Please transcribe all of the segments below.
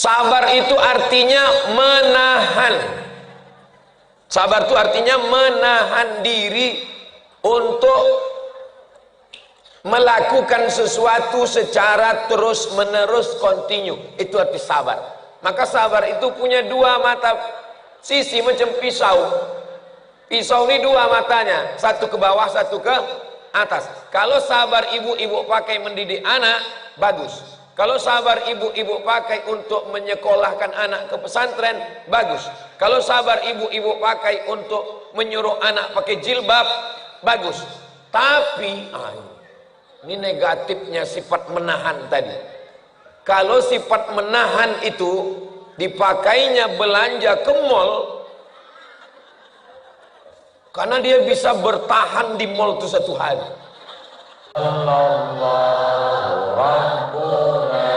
Sabar itu artinya menahan. Sabar itu artinya menahan diri untuk melakukan sesuatu secara terus-menerus, kontinu. Itu arti sabar. Maka sabar itu punya dua mata sisi macam pisau. Pisau ini dua matanya, satu ke bawah, satu ke atas. Kalau sabar ibu-ibu pakai mendidik anak, bagus. Kalau sabar ibu-ibu pakai untuk menyekolahkan anak ke pesantren, bagus. Kalau sabar ibu-ibu pakai untuk menyuruh anak pakai jilbab, bagus. Tapi ini negatifnya sifat menahan tadi. Kalau sifat menahan itu dipakainya belanja ke mall, karena dia bisa bertahan di mall itu satu hari. Allahu Rabbuna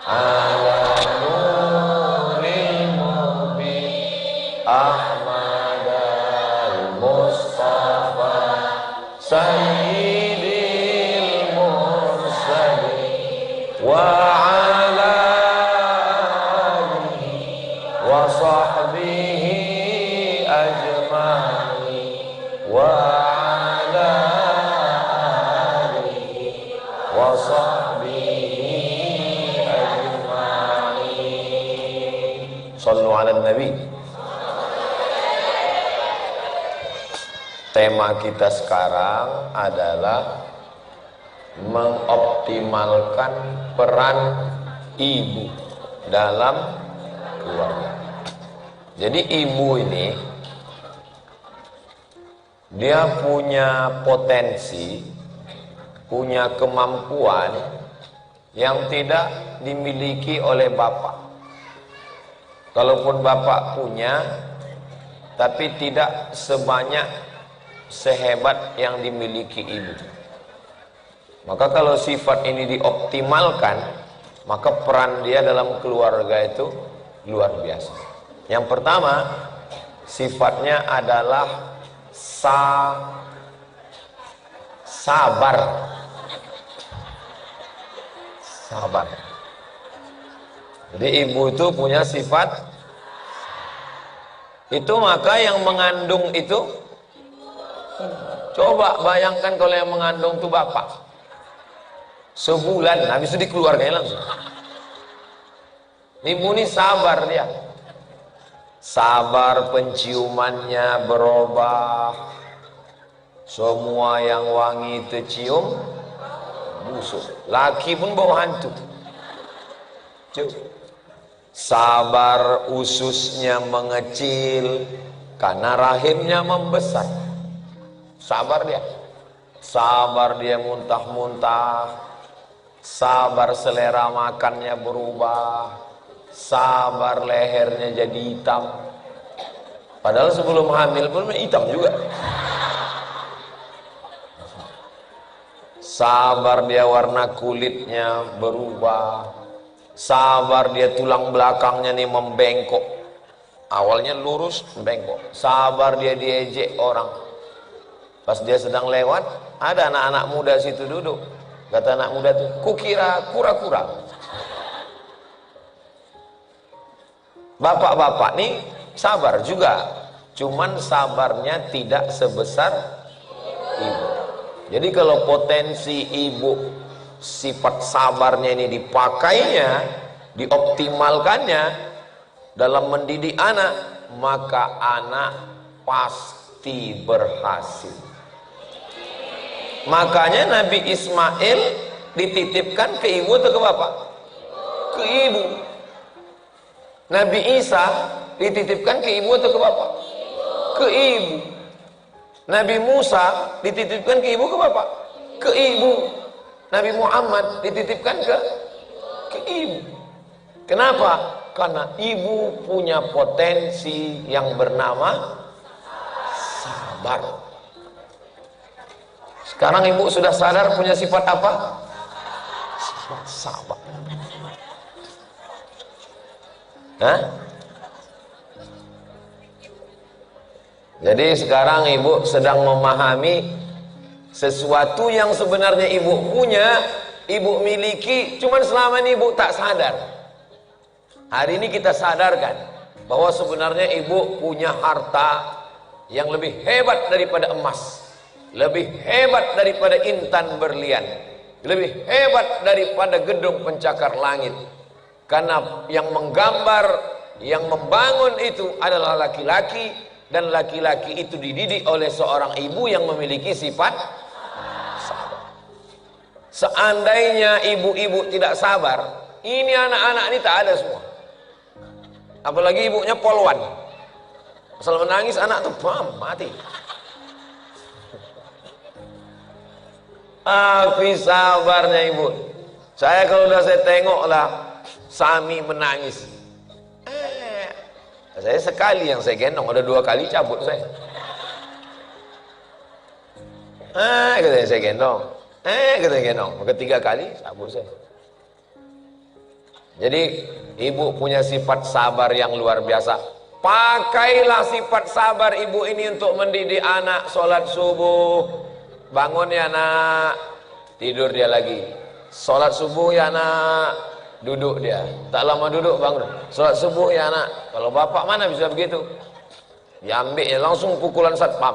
ala nuril mubin Ahmadal Mustafa Sayyidil Mursalin wa ala alihi wa sahbihi ajma'in wa Sallu ala Nabi. Tema kita sekarang adalah mengoptimalkan peran ibu dalam keluarga. Jadi ibu ini dia punya potensi, punya kemampuan yang tidak dimiliki oleh bapak. Kalaupun bapak punya, tapi tidak sebanyak, sehebat yang dimiliki ibu. Maka kalau sifat ini dioptimalkan, maka peran dia dalam keluarga itu luar biasa. Yang pertama, sifatnya adalah sabar. Sabar. Jadi ibu itu punya sifat itu, maka yang mengandung itu, coba bayangkan kalau yang mengandung itu bapak, sebulan habis itu dikeluarkannya langsung. Ibu ini sabar dia, sabar, penciumannya berubah, semua yang wangi tercium busuk, laki pun bau hantu. Sabar, ususnya mengecil karena rahimnya membesar. Sabar dia. Sabar dia muntah-muntah. Sabar selera makannya berubah. Sabar lehernya jadi hitam. Padahal sebelum hamil pun hitam juga. Sabar dia warna kulitnya berubah. Sabar dia tulang belakangnya nih membengkok. Awalnya lurus, membengkok. Sabar dia diejek orang. Pas dia sedang lewat, ada anak-anak muda situ duduk. Kata anak muda tuh, kukira kura-kura. Bapak-bapak nih sabar juga. Cuman sabarnya tidak sebesar ibu. Jadi kalau potensi ibu, sifat sabarnya ini dipakainya, dioptimalkannya dalam mendidik anak, maka anak pasti berhasil. Makanya Nabi Ismail dititipkan ke ibu atau ke bapak? Ke ibu. Nabi Isa dititipkan ke ibu atau ke bapak? Ke ibu. Nabi Musa dititipkan ke ibu ke bapak? Ke ibu. Nabi Muhammad dititipkan ke ibu. Kenapa? Karena ibu punya potensi yang bernama sabar. Sekarang ibu sudah sadar punya sifat apa? Sifat sabar. Hah? Jadi sekarang ibu sedang memahami sesuatu yang sebenarnya ibu punya, ibu miliki, cuman selama ini ibu tak sadar. Hari ini kita sadarkan bahwa sebenarnya ibu punya harta yang lebih hebat daripada emas, lebih hebat daripada intan berlian, lebih hebat daripada gedung pencakar langit. Karena yang menggambar, yang membangun itu adalah laki-laki, dan laki-laki itu dididik oleh seorang ibu yang memiliki sifat sabar. Seandainya ibu-ibu tidak sabar, ini anak-anak ini tak ada semua. Apalagi ibunya polwan, asal menangis anak tuh bam, mati. Tapi sabarnya ibu. Saya kalau udah saya tengok lah Sami menangis, saya sekali yang saya gendong, ada 2 kali cabut saya. Katanya saya gendong, katanya gendong, ketiga kali cabut saya. Jadi ibu punya sifat sabar yang luar biasa. Pakailah sifat sabar ibu ini untuk mendidik anak. Sholat subuh, bangun ya nak, tidur dia lagi. Sholat subuh ya nak, duduk dia, tak lama duduk bangun. Sholat subuh ya nak. Kalau bapak mana bisa begitu? Diambilnya langsung pukulan satpam.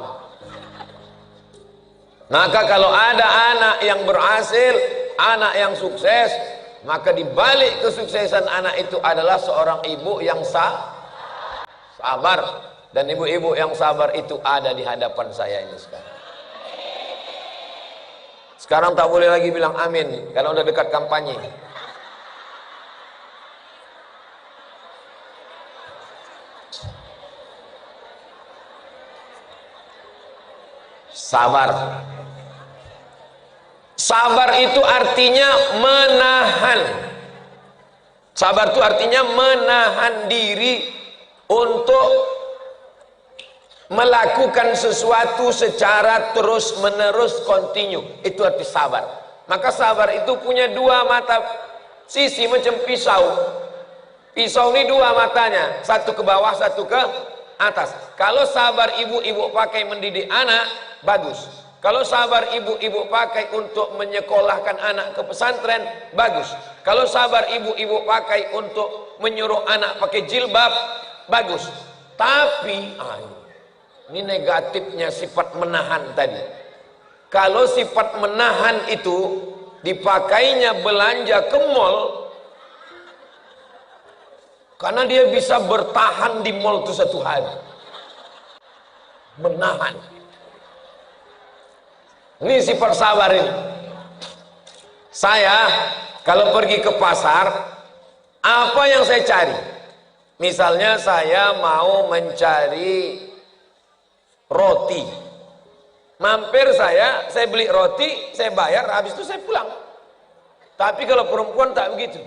Maka kalau ada anak yang berhasil, anak yang sukses, maka dibalik kesuksesan anak itu adalah seorang ibu yang sabar. Dan ibu-ibu yang sabar itu ada di hadapan saya ini sekarang. Sekarang tak boleh lagi bilang amin karena udah dekat kampanye. Sabar. Sabar itu artinya menahan. Sabar itu artinya menahan diri untuk melakukan sesuatu secara terus menerus, continue. Itu arti sabar. Maka sabar itu punya 2 mata sisi macam pisau. Pisau ini 2 matanya, satu ke bawah, satu ke atas. Kalau sabar ibu-ibu pakai mendidik anak, bagus. Kalau sabar ibu-ibu pakai untuk menyekolahkan anak ke pesantren, bagus. Kalau sabar ibu-ibu pakai untuk menyuruh anak pakai jilbab, bagus. Tapi ini negatifnya sifat menahan tadi. Kalau sifat menahan itu dipakainya belanja ke mall, karena dia bisa bertahan di mall itu 1 hari. Menahan. Ini sifat sabar ini. Saya kalau pergi ke pasar, apa yang saya cari? Misalnya saya mau mencari roti. Mampir saya beli roti, saya bayar, habis itu saya pulang. Tapi kalau perempuan tak begitu.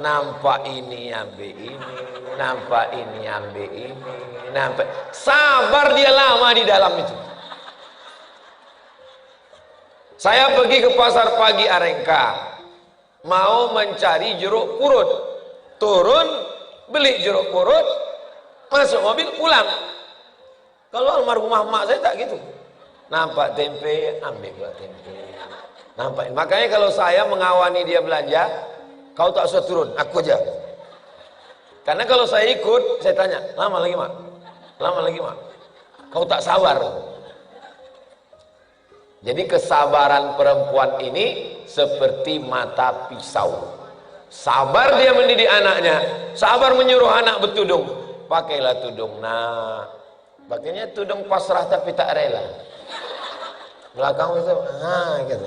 Nampak ini ambil ini, nampak ini ambil ini, nampak. Sabar dia lama di dalam itu. Saya pergi ke pasar pagi Arengka, mau mencari jeruk purut. Turun, beli jeruk purut, masuk mobil, pulang. Kalau almarhumah mak saya tak gitu. Nampak tempe, ambil buat tempe. Nampak. Makanya kalau saya mengawani dia belanja, kau tak usah turun, aku aja. Karena kalau saya ikut, saya tanya, lama lagi mak? Lama lagi mak? Kau tak sabar. Jadi kesabaran perempuan ini seperti mata pisau. Sabar dia mendidik anaknya, sabar menyuruh anak bertudung. Pakailah tudung, nak. Pakainya tudung pasrah tapi tak rela. Belakang itu, gitu.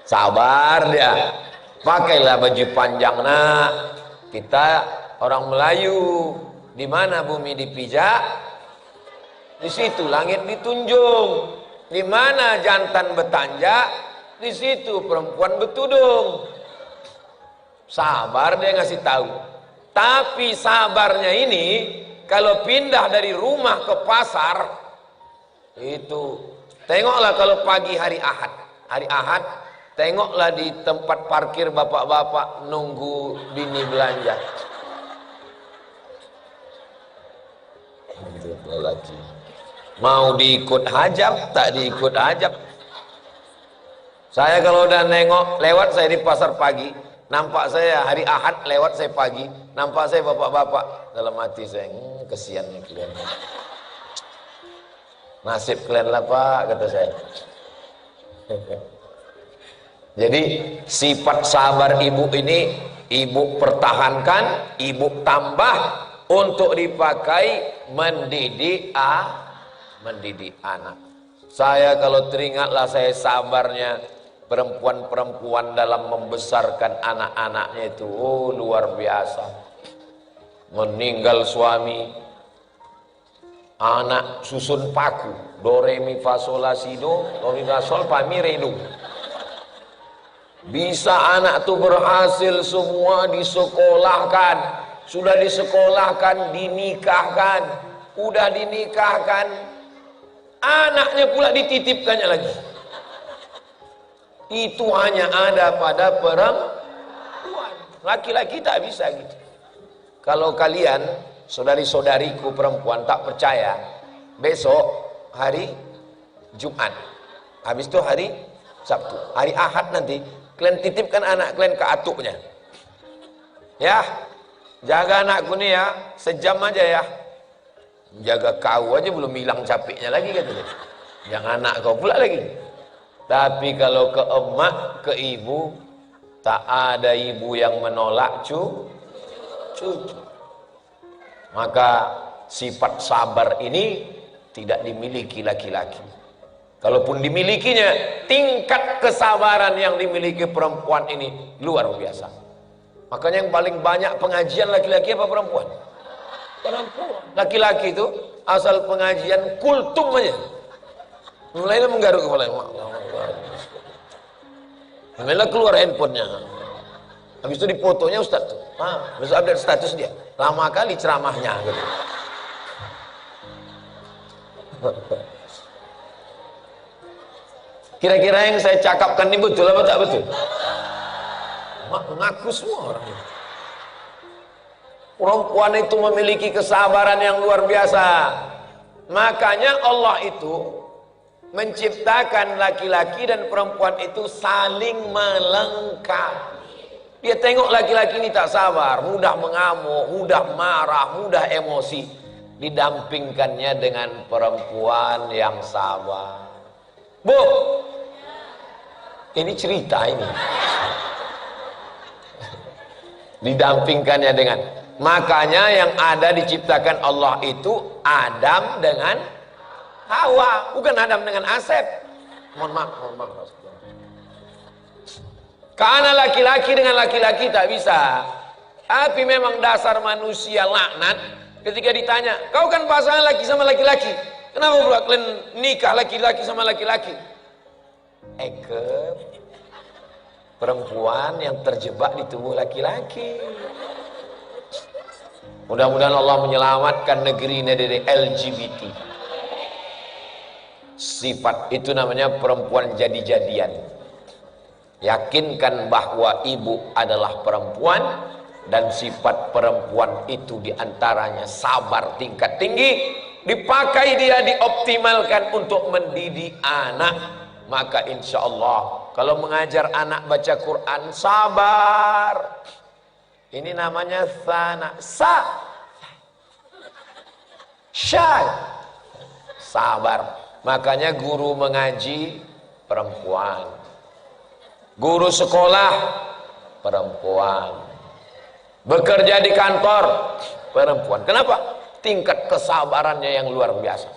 Sabar dia. Pakailah baju panjang, nak. Kita orang Melayu, di mana bumi dipijak, di situ langit ditunjung. Di mana jantan bertanjak, di situ perempuan bertudung. Sabar dia ngasih tahu. Tapi sabarnya ini kalau pindah dari rumah ke pasar, itu tengoklah kalau pagi hari Ahad. Hari Ahad, tengoklah di tempat parkir bapak-bapak nunggu bini belanja. Lagi. Mau diikut hajab, tak diikut hajab. Saya kalau udah nengok lewat, saya di pasar pagi, Nampak saya hari Ahad lewat saya pagi, nampak saya bapak-bapak. Dalam hati saya, kesian nih kalian. Nasib kalian lah Pak, kata saya. Jadi sifat sabar ibu ini ibu pertahankan, ibu tambah untuk dipakai mendidik anak. Saya kalau teringatlah saya sabarnya perempuan-perempuan dalam membesarkan anak-anaknya itu, luar biasa. Meninggal suami, anak susun paku, do re mi fa sol la si do mi fa sol fa mi re do. Bisa anak tuh berhasil semua disekolahkan, sudah disekolahkan, dinikahkan, udah dinikahkan, anaknya pula dititipkannya lagi. Itu hanya ada pada perempuan. Laki-laki tak bisa gitu. Kalau kalian, saudari-saudariku perempuan tak percaya, besok hari Jumat, habis itu hari Sabtu, hari Ahad nanti kalian titipkan anak kalian ke atuknya. Ya, jaga anakku nih ya, sejam aja ya. Jaga kau aja belum hilang capeknya lagi katanya. Jangan anak kau pula lagi. Tapi kalau ke emak, ke ibu, tak ada ibu yang menolak cucu. Maka sifat sabar ini tidak dimiliki laki-laki. Kalaupun dimilikinya, tingkat kesabaran yang dimiliki perempuan ini luar biasa. Makanya yang paling banyak pengajian laki-laki apa perempuan? Perempuan. Laki-laki itu asal pengajian kultum aja, mulainya menggaruk kepala. Mulainya keluar handphonenya. Habis itu difotonya Ustaz tuh. Habis itu update status dia. Lama kali ceramahnya gitu. Kira-kira yang saya cakapkan ini betul apa tak betul? Mengaku semua orang ini. Perempuan itu memiliki kesabaran yang luar biasa. Makanya Allah itu menciptakan laki-laki dan perempuan itu saling melengkapi. Dia tengok laki-laki ini tak sabar, mudah mengamuk, mudah marah, mudah emosi. Didampingkannya dengan perempuan yang sabar. Bu, ini cerita ini. Didampingkannya dengan, makanya yang ada diciptakan Allah itu Adam dengan Hawa, bukan Adam dengan Asep. Mohon maaf. Karena laki-laki dengan laki-laki tak bisa. Tapi memang dasar manusia laknat. Ketika ditanya, kau kan pasangan laki sama laki-laki, kenapa pula kalian nikah laki-laki sama laki-laki? Perempuan yang terjebak di tubuh laki-laki. Mudah-mudahan Allah menyelamatkan negeri ini dari LGBT. Sifat itu namanya perempuan jadi-jadian. Yakinkan bahwa ibu adalah perempuan, dan sifat perempuan itu diantaranya sabar tingkat tinggi, dipakai dia, dioptimalkan untuk mendidik anak. Maka insya Allah kalau mengajar anak baca Quran, sabar. Ini namanya sabar. Makanya guru mengaji perempuan, guru sekolah perempuan, bekerja di kantor perempuan. Kenapa? Tingkat kesabarannya yang luar biasa.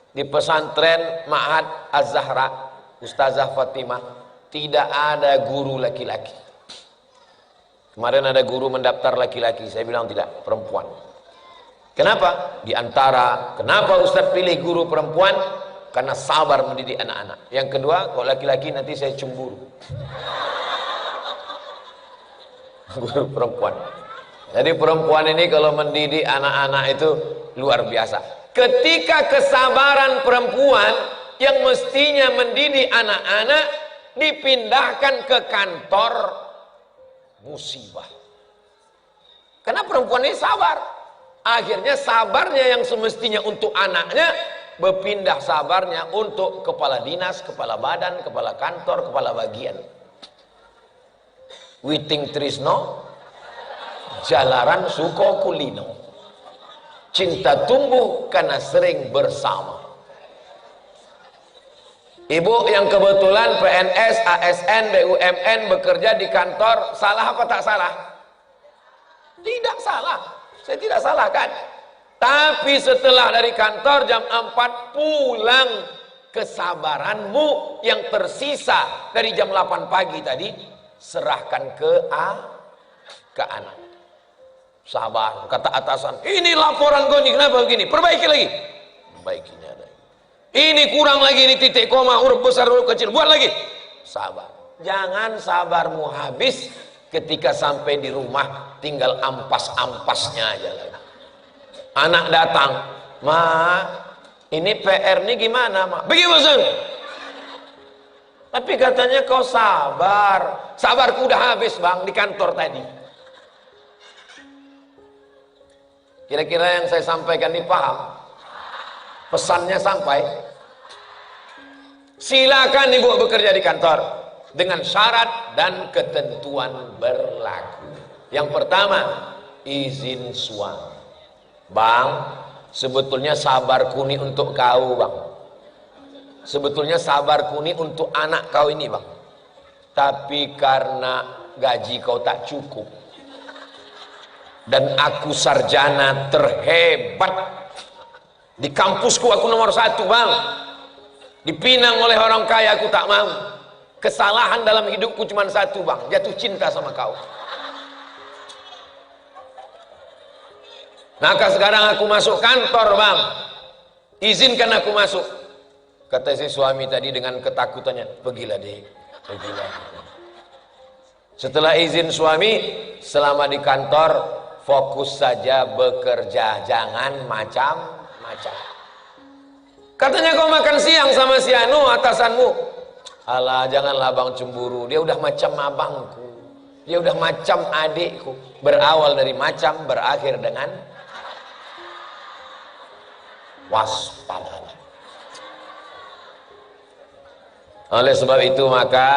Di pesantren Ma'had Az-Zahra Ustazah Fatimah tidak ada guru laki-laki. Kemarin ada guru mendaftar laki-laki, saya bilang tidak, perempuan. Kenapa? Di antara kenapa Ustaz pilih guru perempuan, karena sabar mendidik anak-anak. Yang kedua, kalau laki-laki nanti saya cemburu. Guru perempuan. Jadi perempuan ini kalau mendidik anak-anak itu luar biasa. Ketika kesabaran perempuan yang mestinya mendidik anak-anak dipindahkan ke kantor, musibah. Karena perempuan ini sabar. Akhirnya sabarnya yang semestinya untuk anaknya berpindah sabarnya untuk kepala dinas, kepala badan, kepala kantor, kepala bagian. Witing Trisno jalaran suko kulino. Cinta tumbuh karena sering bersama. Ibu yang kebetulan PNS, ASN, BUMN bekerja di kantor, salah apa tak salah? Tidak salah. Saya tidak salahkan. Tapi setelah dari kantor jam 4 pulang, kesabaranmu yang tersisa dari jam 8 pagi tadi serahkan ke anak. Sabar, kata atasan, ini laporan gue nih, kenapa begini? Perbaiki lagi. Perbaikinya ada. Ini kurang lagi, ini titik koma, huruf besar, huruf kecil, buat lagi. Sabar. Jangan sabarmu habis ketika sampai di rumah tinggal ampas-ampasnya aja lagi. Anak datang, "Ma, ini PR nih gimana, Ma?" "Begini, Bosan." "Tapi katanya kau sabar." "Sabarku udah habis, Bang, di kantor tadi." Kira-kira yang saya sampaikan ini paham? Pesannya sampai? Silakan ibu bekerja di kantor dengan syarat dan ketentuan berlaku. Yang pertama, izin suami. "Bang, sebetulnya sabar kuni untuk kau, Bang. Sebetulnya sabar kuni untuk anak kau ini, Bang. Tapi karena gaji kau tak cukup, dan aku sarjana terhebat di kampusku, aku nomor 1, Bang. Dipinang oleh orang kaya, aku tak mau. Kesalahan dalam hidupku cuma satu, Bang, jatuh cinta sama kau. Maka sekarang aku masuk kantor, Bang. Izinkan aku masuk." Kata si suami tadi dengan ketakutannya, "Pergilah, Dek, pergilah." Setelah izin suami, selama di kantor fokus saja bekerja, jangan macam-macam. Katanya kau makan siang sama si Anu, atasanmu. "Alah, janganlah Bang cemburu, dia udah macam abangku, dia udah macam adikku." Berawal dari macam, berakhir dengan waspada. Oleh sebab itu maka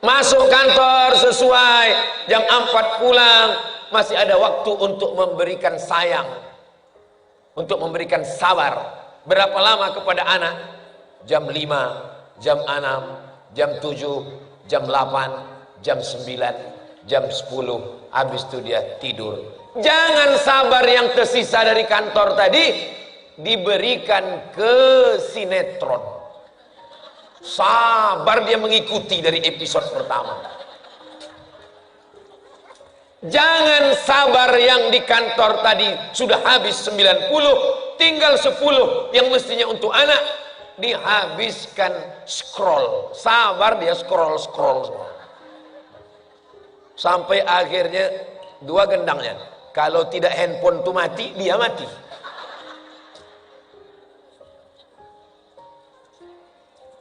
masuk kantor sesuai jam 4 pulang, masih ada waktu untuk memberikan sayang, untuk memberikan sabar. Berapa lama kepada anak? Jam 5, jam 6, jam 7, jam 8, jam 9, jam 10. Habis itu dia tidur. Jangan sabar yang tersisa dari kantor tadi diberikan ke sinetron. Sabar dia mengikuti dari episode pertama. Jangan sabar yang di kantor tadi sudah habis 90, tinggal 10 yang mestinya untuk anak, dihabiskan scroll. Sabar dia scroll semua. Sampai akhirnya 2 gendangnya. Kalau tidak handphone itu mati, dia mati.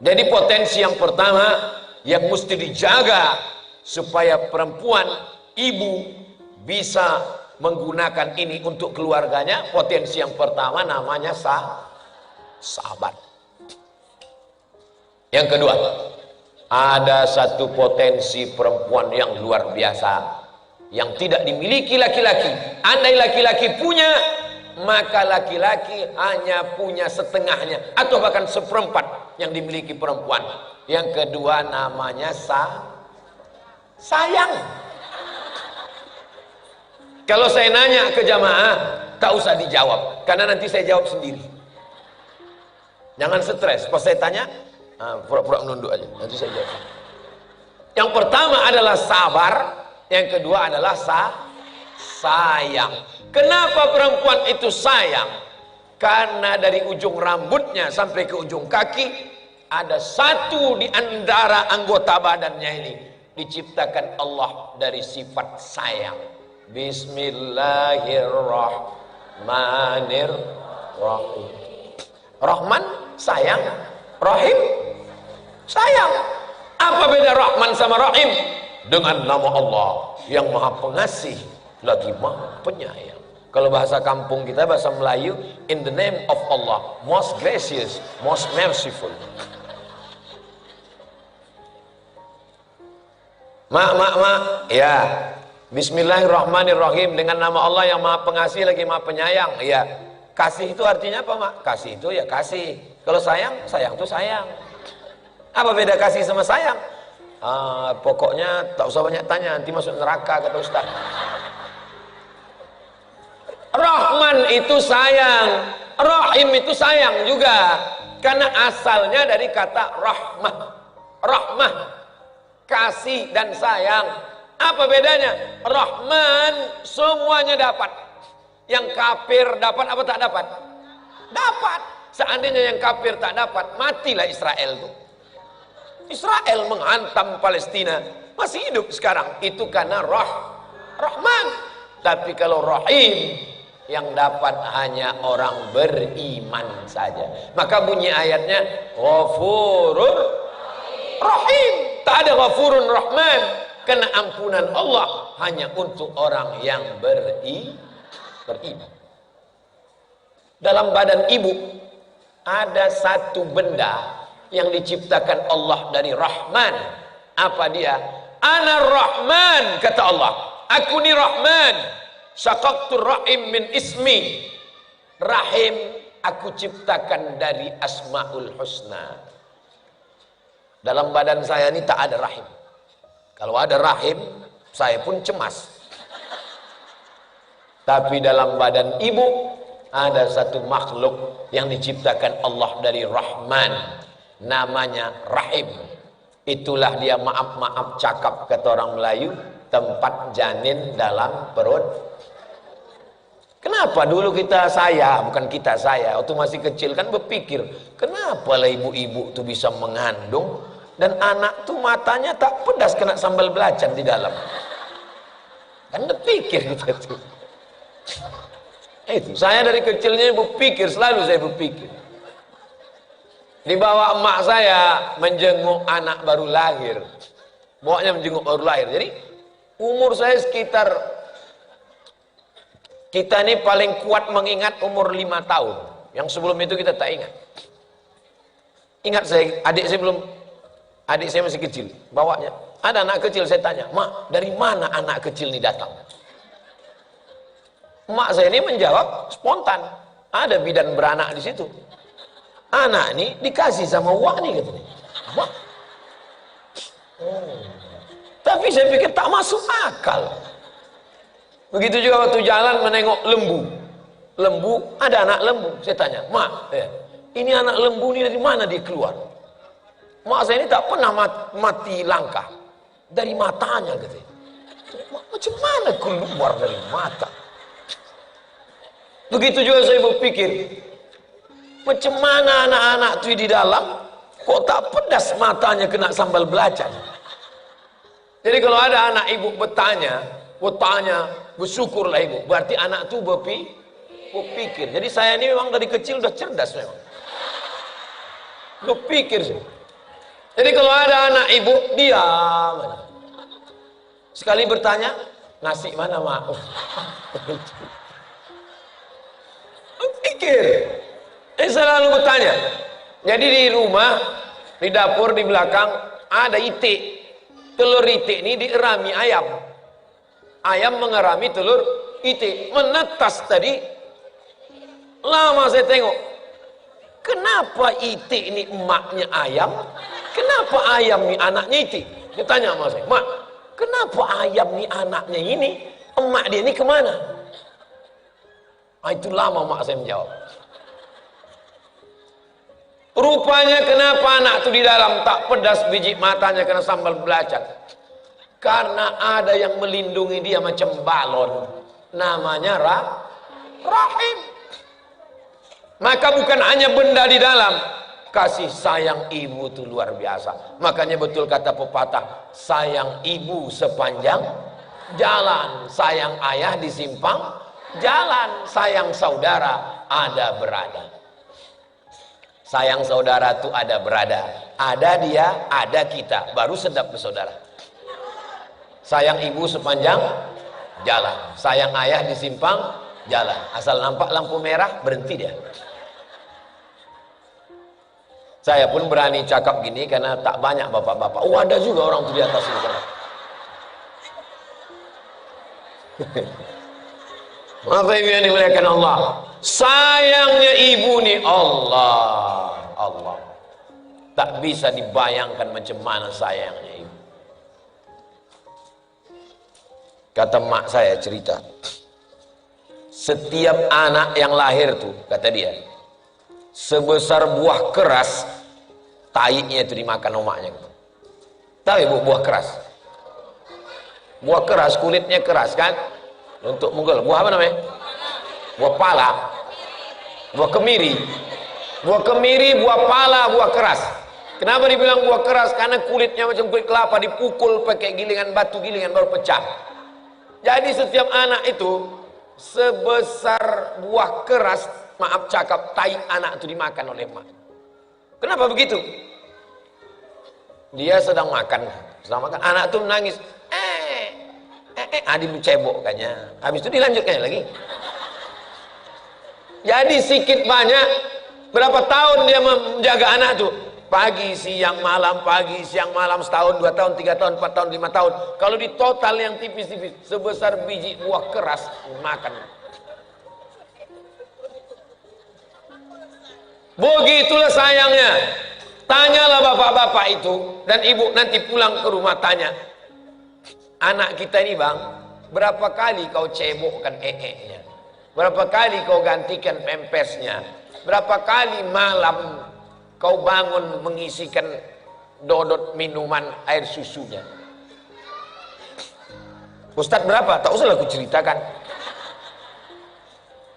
Jadi potensi yang pertama yang mesti dijaga supaya perempuan, ibu bisa menggunakan ini untuk keluarganya. Potensi yang pertama namanya sahabat. Yang kedua, ada satu potensi perempuan yang luar biasa yang tidak dimiliki laki-laki. Andai laki-laki punya, maka laki-laki hanya punya setengahnya atau bahkan seperempat yang dimiliki perempuan. Yang kedua namanya sayang. Kalau saya nanya ke jamaah, tak usah dijawab, karena nanti saya jawab sendiri. Jangan stres, pas saya tanya, pura-pura menunduk aja, nanti saya jawab. Yang pertama adalah sabar, yang kedua adalah sayang. Kenapa perempuan itu sayang? Karena dari ujung rambutnya sampai ke ujung kaki ada satu di antara anggota badannya ini diciptakan Allah dari sifat sayang. Bismillahirrahmanirrahim. Rahman sayang, Rahim sayang. Apa beda Rahman sama Rahim? Dengan nama Allah yang Maha Pengasih lagi Maha Penyayang. Kalau bahasa kampung kita, bahasa Melayu, in the name of Allah, most gracious, most merciful. Mak, ya. Bismillahirrahmanirrahim, dengan nama Allah yang Maha Pengasih lagi Maha Penyayang. Ya. Kasih itu artinya apa, Mak? Kasih itu ya kasih. Kalau sayang, sayang itu sayang. Apa beda kasih sama sayang? Pokoknya tak usah banyak tanya, nanti masuk neraka kata Ustaz. Rahman itu sayang, Rahim itu sayang juga, karena asalnya dari kata rahmah. Rahmah, kasih dan sayang. Apa bedanya? Rahman semuanya dapat. Yang kafir dapat apa tak dapat? Dapat. Seandainya yang kafir tak dapat, matilah Israel tuh. Israel menghantam Palestina, masih hidup sekarang. Itu karena Rahman. Tapi kalau Rahim, yang dapat hanya orang beriman saja. Maka bunyi ayatnya Ghafurur Rahim. Tak ada Ghafurun Rahman, karena ampunan Allah hanya untuk orang yang beriman. Dalam badan ibu ada satu benda yang diciptakan Allah dari Rahman. Apa dia? Ana Rahman, kata Allah. Aku ni Rahman. Syaqaqtur rahim min ismi. Rahim aku ciptakan dari Asmaul Husna. Dalam badan saya ini tak ada rahim. Kalau ada rahim, saya pun cemas. Tapi dalam badan ibu ada satu makhluk yang diciptakan Allah dari Rahman, namanya Rahim. Itulah dia, maaf cakap kata orang Melayu, tempat janin dalam perut. Kenapa dulu saya waktu masih kecil kan berpikir, kenapa lah ibu-ibu tuh bisa mengandung dan anak tuh matanya tak pedas kena sambal belacan di dalam. Kan berpikir kita tuh. Itu saya dari kecilnya berpikir, selalu saya berpikir. Dibawa emak saya menjenguk anak baru lahir. Bawanya menjenguk baru lahir. Jadi umur saya sekitar, kita ini paling kuat mengingat umur 5 tahun. Yang sebelum itu kita tak ingat. Ingat saya, adik saya masih kecil. Bawanya, ada anak kecil, saya tanya, "Mak, dari mana anak kecil ini datang?" Mak saya ini menjawab spontan, ada bidan beranak di situ. Anak ini dikasih sama Wak nih katanya. Apa? Tapi saya pikir tak masuk akal. Begitu juga waktu jalan menengok lembu. Lembu, ada anak lembu. Saya tanya, "Mak, ini anak lembu ini dari mana dia keluar?" Mak saya ini tak pernah mati langkah. Dari matanya katanya. Macam mana keluar dari mata? Begitu juga saya berpikir, macam mana anak-anak itu di dalam kok tak pedas matanya kena sambal belacan. Jadi kalau ada anak ibu bertanya, bersyukurlah ibu, berarti anak itu berpikir. Jadi saya ini memang dari kecil udah cerdas memang. Berpikir sih. Jadi kalau ada anak ibu diam. Sekali bertanya, nasi mana mak? Pikir. Selalu bertanya. Jadi di rumah, di dapur di belakang ada itik. Telur itik ini dierami ayam. Ayam mengerami telur itik, menetas tadi. Lama saya tengok, kenapa itik ini emaknya ayam? Kenapa ayam ini anaknya itik? Dia tanya sama saya, "Mak, kenapa ayam ini anaknya ini? Emak dia ini kemana?" Itu lama mak saya menjawab. Rupanya kenapa anak itu di dalam tak pedas biji matanya kena sambal belacan? Karena ada yang melindungi dia macam balon. Namanya Rahim. Maka bukan hanya benda di dalam, kasih sayang ibu itu luar biasa. Makanya betul kata pepatah, sayang ibu sepanjang jalan, sayang ayah di simpang jalan, sayang saudara ada berada. Sayang saudara itu ada berada. Ada dia, ada kita. Baru sedap bersaudara. Sayang ibu sepanjang jalan. Sayang ayah di simpang jalan. Asal nampak lampu merah, berhenti dia. Saya pun berani cakap gini karena tak banyak bapak-bapak. Oh, ada juga orang itu di atas itu. Bapak Ibu yang dimuliakan Allah, sayangnya ibu nih Allah tak bisa dibayangkan macam mana sayangnya ibu. Kata mak saya cerita, setiap anak yang lahir tuh, kata dia, sebesar buah keras, taiknya itu dimakan omaknya. Tahu ibu buah keras? Buah keras, kulitnya keras kan? Untuk munggul. Buah apa namanya? Buah pala. Buah kemiri. Buah kemiri, buah pala, buah keras. Kenapa dibilang buah keras? Karena kulitnya macam kulit kelapa, dipukul pakai gilingan batu, gilingan baru pecah. Jadi setiap anak itu sebesar buah keras, maaf cakap, tai anak itu dimakan oleh emak. Kenapa begitu? Dia sedang makan, anak itu menangis. Adi cebok kayaknya. Habis itu dilanjutkan lagi. Jadi sedikit banyak, berapa tahun dia menjaga anak tuh? Pagi, siang, malam, pagi, siang, malam, setahun, 2 tahun, 3 tahun, 4 tahun, 5 tahun. Kalau di total yang tipis-tipis, sebesar biji buah keras, makan. Begitulah sayangnya. Tanyalah bapak-bapak itu, dan ibu nanti pulang ke rumah tanya, anak kita ini bang, berapa kali kau cebokkan nya? Berapa kali kau gantikan pempesnya? Berapa kali malam kau bangun mengisikan dodot minuman air susunya? Ustadz berapa? Tak usah aku ceritakan.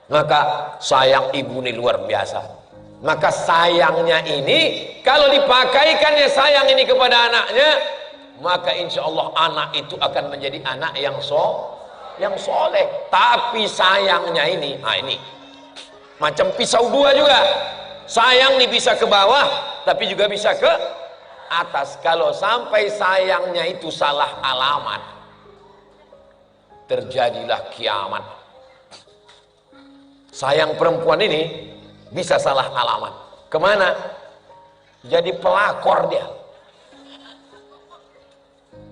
Maka sayang ibu ini luar biasa. Maka sayangnya ini, kalau dipakaikannya sayang ini kepada anaknya, maka insya Allah anak itu akan menjadi anak yang soleh. Tapi sayangnya ini, ini macam pisau dua juga. Sayang nih bisa ke bawah, tapi juga bisa ke atas. Kalau sampai sayangnya itu salah alamat, terjadilah kiamat. Sayang perempuan ini bisa salah alamat. Kemana? Jadi pelakor dia.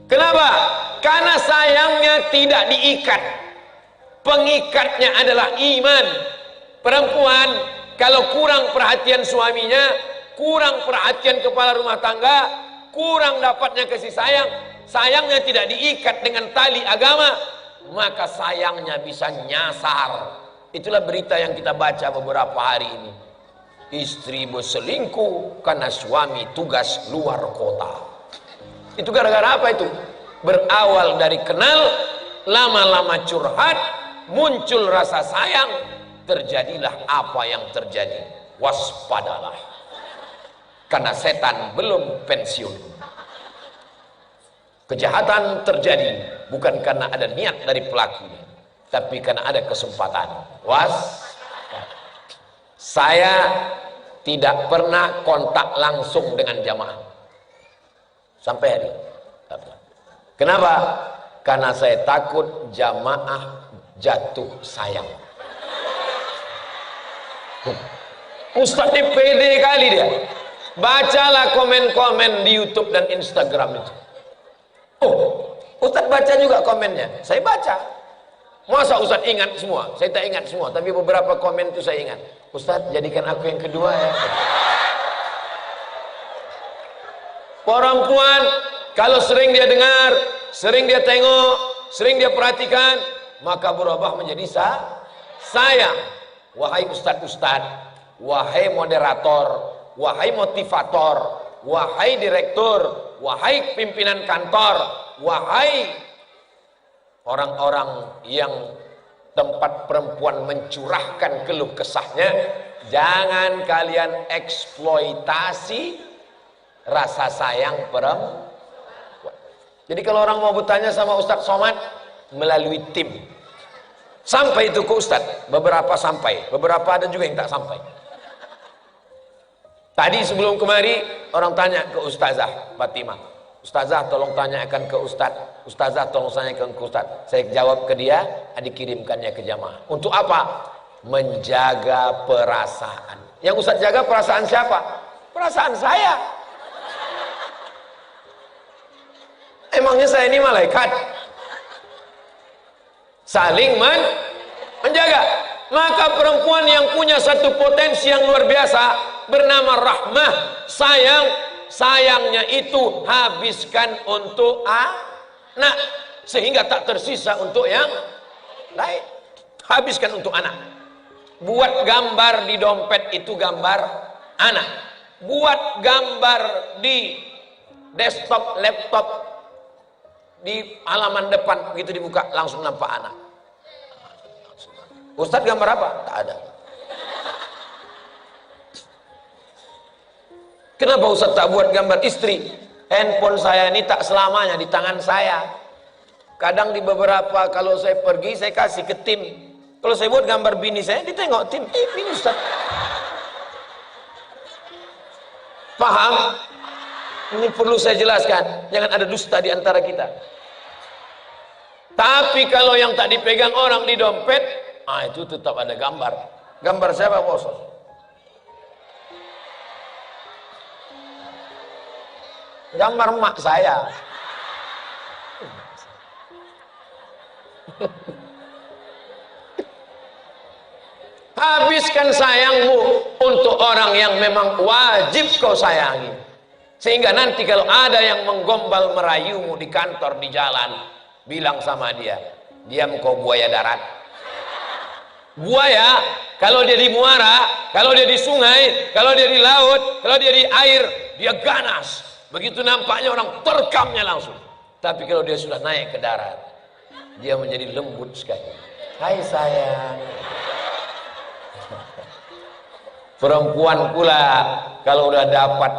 Kenapa? Karena sayangnya tidak diikat. Pengikatnya adalah iman. Perempuan kalau kurang perhatian suaminya, kurang perhatian kepala rumah tangga, kurang dapatnya kasih sayang, sayangnya tidak diikat dengan tali agama, maka sayangnya bisa nyasar. Itulah berita yang kita baca beberapa hari ini. Istri berselingkuh karena suami tugas luar kota. Itu gara-gara apa itu? Berawal dari kenal, lama-lama curhat, muncul rasa sayang, terjadilah apa yang terjadi. Waspadalah, karena setan belum pensiun. Kejahatan terjadi bukan karena ada niat dari pelakunya, tapi karena ada kesempatan. Saya tidak pernah kontak langsung dengan jamaah sampai hari ini. Kenapa? Karena saya takut jamaah jatuh sayang. Ustaz ini pede kali dia. Bacalah komen-komen di YouTube dan Instagram itu. Oh, Ustaz baca juga komennya. Saya baca. Masa Ustaz ingat semua? Saya tak ingat semua, tapi beberapa komen itu saya ingat. Ustaz, jadikan aku yang kedua ya. Perempuan, kalau sering dia dengar, sering dia tengok, sering dia perhatikan, maka berubah menjadi sayang. Wahai ustadz-ustadz, wahai moderator, wahai motivator, wahai direktur, wahai pimpinan kantor, wahai orang-orang yang tempat perempuan mencurahkan keluh kesahnya, jangan kalian eksploitasi rasa sayang perempuan. Jadi kalau orang mau bertanya sama Ustadz Somad melalui tim, sampai itu ke Ustadz, beberapa sampai, beberapa ada juga yang tak sampai. Tadi sebelum kemari orang tanya ke Ustazah Fatimah, Ustazah tolong tanyakan ke Ustadz, Ustazah tolong tanyakan ke Ustadz. Saya jawab ke dia, dikirimkannya ke jamaah. Untuk apa? Menjaga perasaan. Yang Ustadz jaga perasaan siapa? Perasaan saya. Emangnya saya ini malaikat? saling menjaga. Maka perempuan yang punya satu potensi yang luar biasa bernama rahmah, sayang, sayangnya itu habiskan untuk anak sehingga tak tersisa untuk yang lain. Habiskan untuk anak. Buat gambar di dompet itu gambar anak. Buat gambar di desktop, laptop, di halaman depan begitu dibuka langsung nampak anak. Ustadz gambar apa? Tak ada. Kenapa Ustadz tak buat gambar istri? Handphone saya ini tak selamanya di tangan saya. Kadang di beberapa kalau saya pergi saya kasih ke tim. Kalau saya buat gambar bini saya ditengok tim. Bini Ustadz. Paham? Ini perlu saya jelaskan. Jangan ada dusta di antara kita. Tapi kalau yang tak dipegang orang di dompet, itu tetap ada gambar. Gambar siapa bos? Gambar mak saya. Habiskan sayangmu untuk orang yang memang wajib kau sayangi. Sehingga nanti kalau ada yang menggombal merayumu di kantor, di jalan, bilang sama dia, diam kau buaya darat. Buaya, kalau dia di muara, kalau dia di sungai, kalau dia di laut, kalau dia di air, dia ganas. Begitu nampaknya orang terkamnya langsung. Tapi kalau dia sudah naik ke darat, dia menjadi lembut sekali. Hai sayang. Perempuan pula kalau udah dapat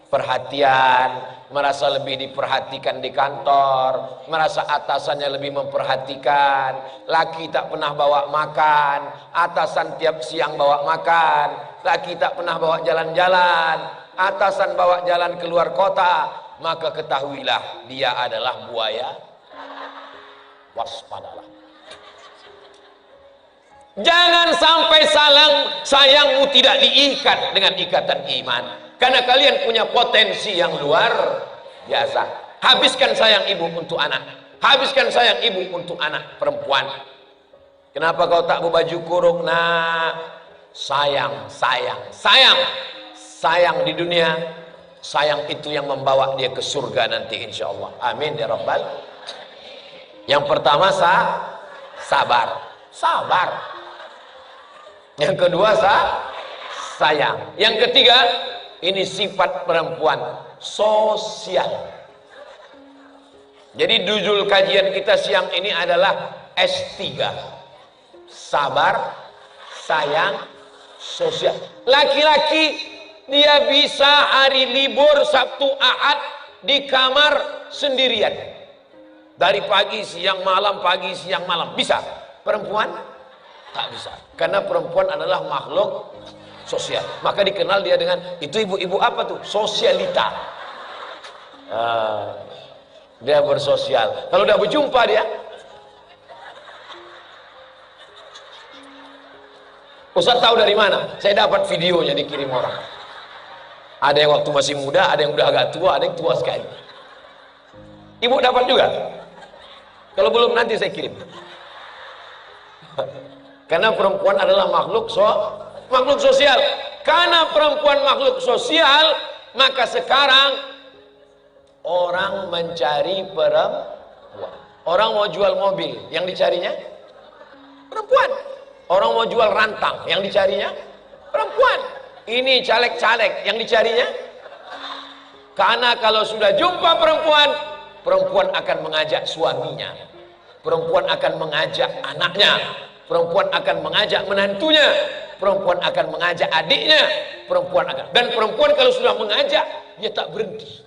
perhatian, merasa lebih diperhatikan di kantor, merasa atasannya lebih memperhatikan, laki tak pernah bawa makan, atasan tiap siang bawa makan, laki tak pernah bawa jalan-jalan, atasan bawa jalan keluar kota, maka ketahuilah dia adalah buaya. Waspadalah. Jangan sampai sayangmu tidak diikat dengan ikatan iman. Karena kalian punya potensi yang luar biasa. Habiskan sayang ibu untuk anak. Habiskan sayang ibu untuk anak perempuan. Kenapa kau tak berbaju kurung? Nah, sayang. Sayang di dunia. Sayang itu yang membawa dia ke surga nanti insya Allah. Amin ya Rabbal. Yang pertama sabar. Yang kedua sayang. Yang ketiga, ini sifat perempuan, sosial. Jadi judul kajian kita siang ini adalah S3. Sabar, sayang, sosial. Laki-laki dia bisa hari libur Sabtu Ahad di kamar sendirian. Dari pagi siang malam, pagi siang malam. Bisa. Perempuan tak bisa. Karena perempuan adalah makhluk sosial. Maka dikenal dia dengan, itu ibu-ibu apa tuh? Sosialita. Dia bersosial. Kalau udah berjumpa dia, Ustaz tahu dari mana? Saya dapat videonya dikirim orang. Ada yang waktu masih muda, ada yang udah agak tua, ada yang tua sekali. Ibu dapat juga? Kalau belum nanti saya kirim. Karena perempuan adalah makhluk sosial. Karena perempuan makhluk sosial, maka sekarang orang mencari perempuan. Orang mau jual mobil, yang dicarinya perempuan. Orang mau jual rantang, yang dicarinya perempuan. Ini caleg-caleg, yang dicarinya. Karena kalau sudah jumpa perempuan, perempuan akan mengajak suaminya, perempuan akan mengajak anaknya, perempuan akan mengajak menantunya, perempuan akan mengajak adiknya, dan perempuan kalau sudah mengajak, dia tak berhenti.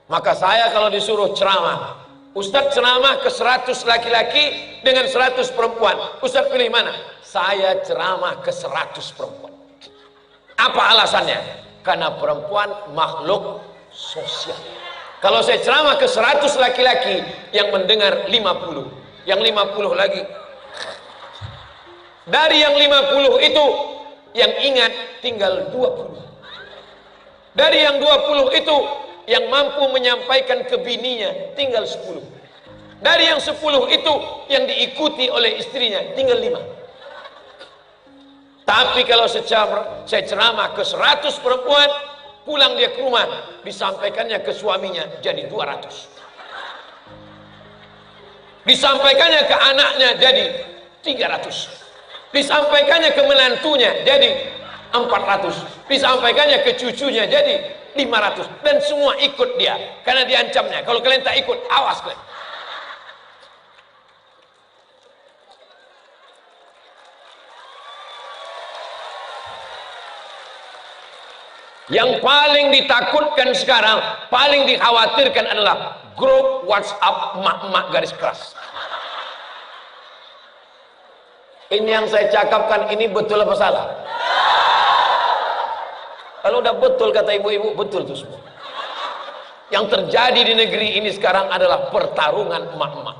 Maka saya kalau disuruh ceramah, Ustadz ceramah ke 100 laki-laki dengan 100 perempuan, Ustadz pilih mana? Saya ceramah ke 100 perempuan. Apa alasannya? Karena perempuan makhluk sosial. Kalau saya ceramah ke 100 laki-laki, yang mendengar 50, yang 50 lagi. Dari yang 50 itu, yang ingat tinggal 20. Dari yang 20 itu, yang mampu menyampaikan ke bininya tinggal 10. Dari yang 10 itu yang diikuti oleh istrinya tinggal 5. Tapi kalau saya ceramah ke 100 perempuan, pulang dia ke rumah, disampaikannya ke suaminya jadi 200. Disampaikannya ke anaknya jadi 300. Disampaikannya ke menantunya jadi 400. Disampaikannya ke cucunya jadi 500. Dan semua ikut dia. Karena diancamnya, kalau kalian tak ikut, awas kalian. Yang paling ditakutkan sekarang, paling dikhawatirkan adalah grup WhatsApp mak-mak garis keras. Ini yang saya cakapkan, ini betul apa salah? Kalau udah betul kata ibu-ibu, betul itu semua. Yang terjadi di negeri ini sekarang adalah pertarungan mak-mak.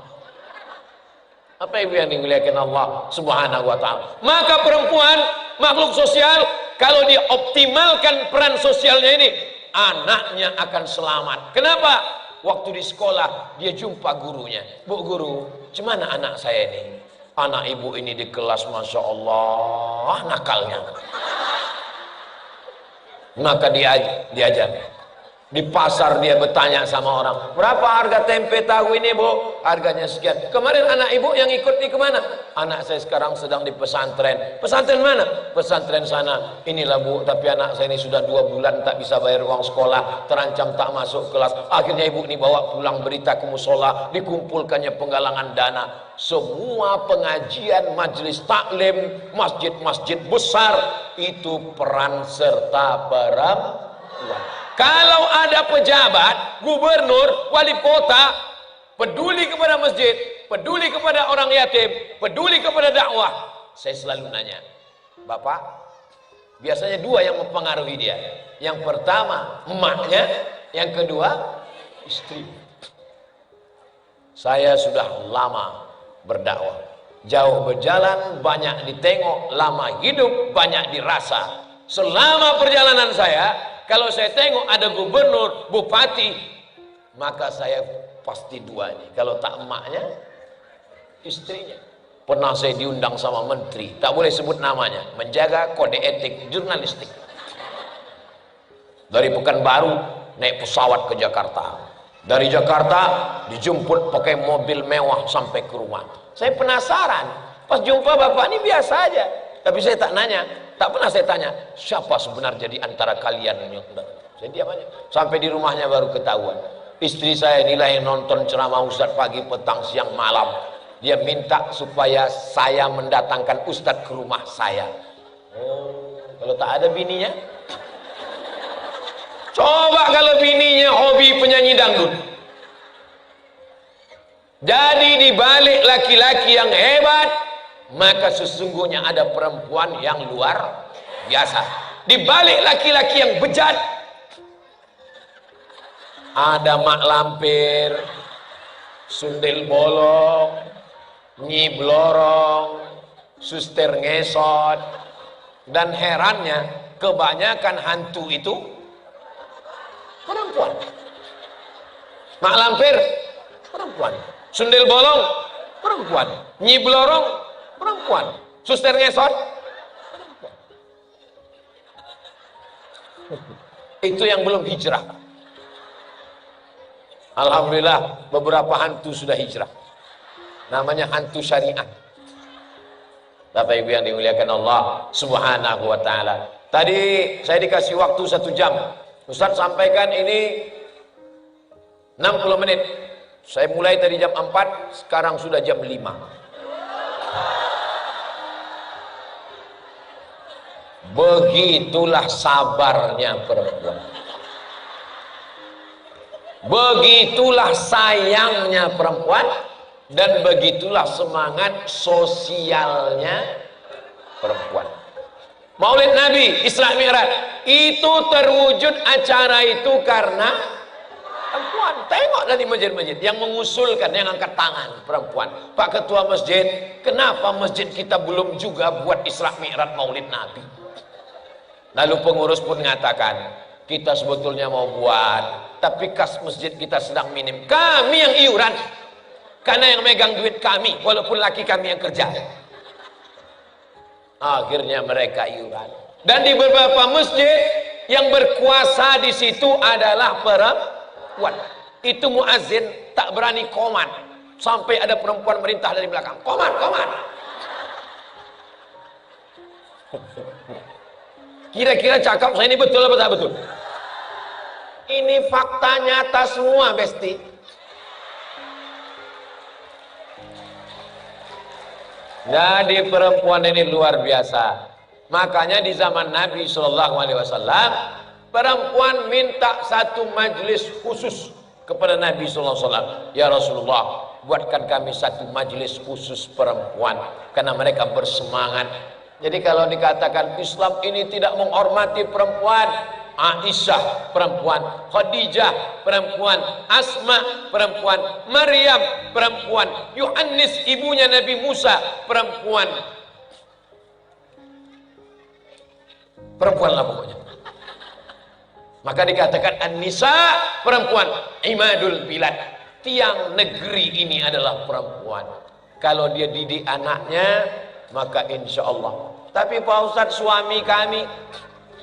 Apa ibu yang dimuliakan Allah Subhanahu wa ta'ala? Maka perempuan, makhluk sosial, kalau dia optimalkan peran sosialnya ini, anaknya akan selamat. Kenapa? Waktu di sekolah dia jumpa gurunya. Bu guru, gimana anak saya ini? Anak ibu ini di kelas Masya Allah nakalnya. Maka diajar. Di pasar dia bertanya sama orang, berapa harga tempe tahu ini bu? Harganya sekian. Kemarin anak ibu yang ikut ini kemana? Anak saya sekarang sedang di pesantren. Pesantren mana? Pesantren sana. Inilah bu, tapi anak saya ini sudah 2 bulan tak bisa bayar uang sekolah, terancam tak masuk kelas. Akhirnya ibu ini bawa pulang berita ke musola, dikumpulkannya penggalangan dana. Semua pengajian, majelis taklim, masjid-masjid besar, itu peran serta perempuan. Kalau ada pejabat, gubernur, wali kota, peduli kepada masjid, peduli kepada orang yatim, peduli kepada dakwah, saya selalu nanya, Bapak, biasanya 2 yang mempengaruhi dia. Yang pertama, emaknya, yang kedua, istri. Saya sudah lama berdakwah, jauh berjalan, banyak ditengok, lama hidup, banyak dirasa. Selama perjalanan saya, kalau saya tengok ada gubernur, bupati, maka saya pasti 2 nih. Kalau tak emaknya, istrinya. Pernah saya diundang sama menteri, tak boleh sebut namanya, menjaga kode etik jurnalistik. Dari Pekanbaru naik pesawat ke Jakarta. Dari Jakarta dijemput pakai mobil mewah sampai ke rumah. Saya penasaran, pas jumpa bapak ini biasa aja. Tapi saya tak nanya, tak pernah saya tanya, siapa sebenarnya di antara kalian? Saya diam aja. Sampai di rumahnya baru ketahuan. Istri saya nilai nonton ceramah Ustadz pagi, petang, siang, malam. Dia minta supaya saya mendatangkan Ustadz ke rumah saya. Oh, kalau tak ada bininya? Coba kalau bininya hobi penyanyi dangdut. Jadi di balik laki-laki yang hebat, maka sesungguhnya ada perempuan yang luar biasa. Di balik laki-laki yang bejat, ada mak lampir, sundel bolong, nyi blorong, suster ngesot, dan herannya kebanyakan hantu itu perempuan. Mak lampir perempuan, sundel bolong perempuan, nyi blorong perempuan, suster ngesot perempuan. Itu yang belum hijrah. Alhamdulillah beberapa hantu sudah hijrah. Namanya hantu syariat. Bapak Ibu yang dimuliakan Allah Subhanahu wa ta'ala. Tadi saya dikasih waktu 1 jam. Ustaz sampaikan ini 60 menit. Saya mulai tadi jam 4, sekarang sudah jam 5. Begitulah sabarnya perempuan. Begitulah sayangnya perempuan. Dan begitulah semangat sosialnya perempuan. Maulid Nabi, Isra Mi'raj, itu terwujud acara itu karena perempuan. Tengok dari masjid-masjid yang mengusulkan, yang angkat tangan perempuan. Pak Ketua Masjid, kenapa masjid kita belum juga buat Isra Mi'raj Maulid Nabi? Lalu pengurus pun mengatakan, kita sebetulnya mau buat, tapi kas masjid kita sedang minim. Kami yang iuran. Karena yang megang duit kami, walaupun laki kami yang kerja. Akhirnya mereka iuran. Dan di beberapa masjid yang berkuasa di situ adalah perempuan. Itu muazin tak berani koman sampai ada perempuan merintah dari belakang. Koman, koman. Kira-kira cakap saya ini betul apa tak betul? Ini fakta nyata semua, Besti. Jadi perempuan ini luar biasa. Makanya di zaman Nabi SAW, perempuan minta satu majelis khusus kepada Nabi SAW. Ya Rasulullah, buatkan kami satu majelis khusus perempuan, karena mereka bersemangat. Jadi kalau dikatakan Islam ini tidak menghormati perempuan, Aisyah perempuan, Khadijah perempuan, Asma perempuan, Maryam perempuan, Yohanes ibunya Nabi Musa perempuan. Perempuan lah pokoknya. Maka dikatakan An-Nisa perempuan, Imadul Bilad, tiang negeri ini adalah perempuan. Kalau dia didik anaknya, maka insya Allah. Tapi Pak Ustadz, suami kami,